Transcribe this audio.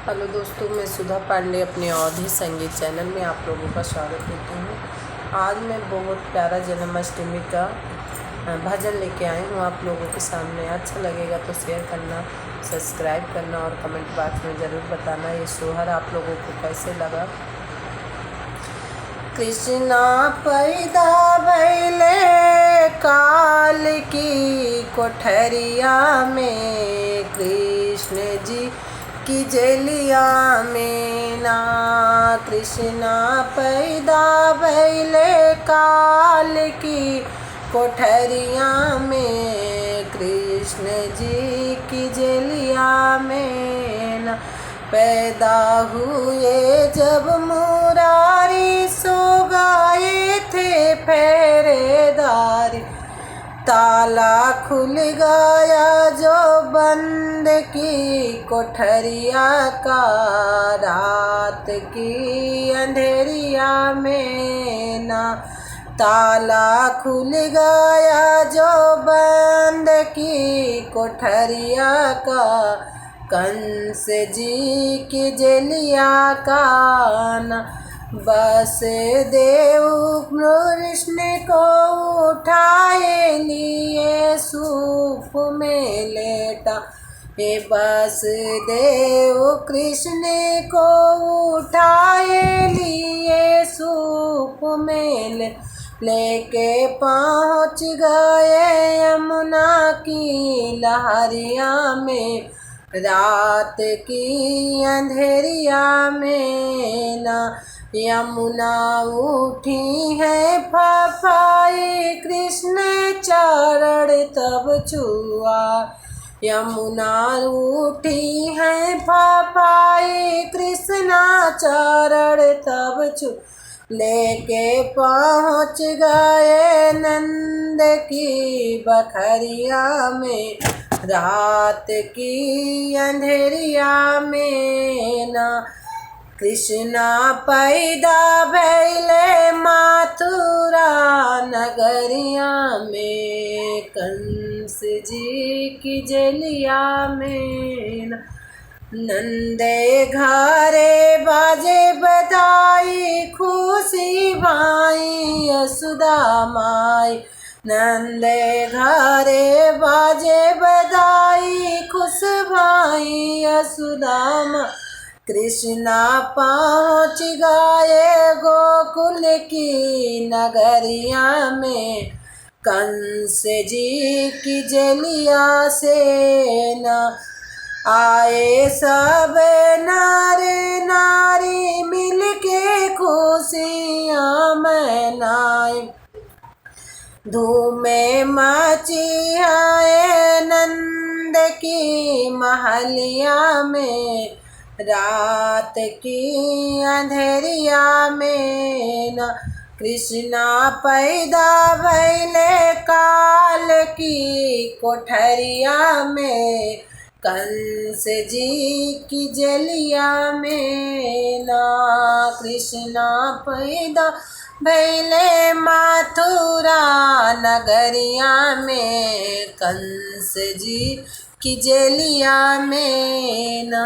Hello दोस्तों, मैं सुधा पांडे अपने अवधी संगीत चैनल में आप लोगों का स्वागत करती हूँ। आज मैं बहुत प्यारा जन्माष्टमी का भजन लेके आई हूँ आप लोगों के सामने। अच्छा लगेगा तो शेयर करना, सब्सक्राइब करना और कमेंट बॉक्स में ज़रूर बताना ये सोहर आप लोगों को कैसे लगा। कृष्णा पैदा भैले काल की कोठरिया में, कृष्ण जी की जेलिया में ना। कृष्णा पैदा भैले काल की कोठरिया में, कृष्ण जी की जेलिया में ना। पैदा हुए जब मुरारी, सो गए थे पहरेदारी। ताला खुल गया जो बंद की कोठरिया का, रात की अंधेरिया में ना। ताला खुल गया जो बंद की कोठरिया का, कंस जी की जेलिया का ना। बस देव कृष्ण को उठाए लिए सूप में लेटा। हे बस देव कृष्ण को उठाए लिए सूप में लेके पहुँच गए यमुना की लहरिया में, रात की अंधेरिया में ना। यमुना उठी है फफाई, कृष्ण चरण तब छुआ। यमुना उठी है फफाई, कृष्णा चरण तब छु। लेके पहुँच गए नंद की बखरिया में, रात की अंधेरिया में ना। कृष्णा पैदा भैले मथुरा नगरिया में, कंस जी की जेलिया में ना। नंदे घरे बाजे बधाई, खुशी भाई यशोदा माई। नंदे घरे बाजे बधाई, खुश भाई यशोदा माई। कृष्णा पहुँच गए गोकुल की नगरिया में, कंस जी की जेलिया से ना। आए सब नारे नारी मिलके खुशियाँ मनाए। धूमे मची है नंद की महलिया में, रात की अंधेरिया में ना। कृष्णा पैदा भैले काल की कोठरिया में, कंस जी की जेलिया में ना। कृष्णा पैदा भैले मथुरा नगरिया में, कंस जी की जेलिया में ना।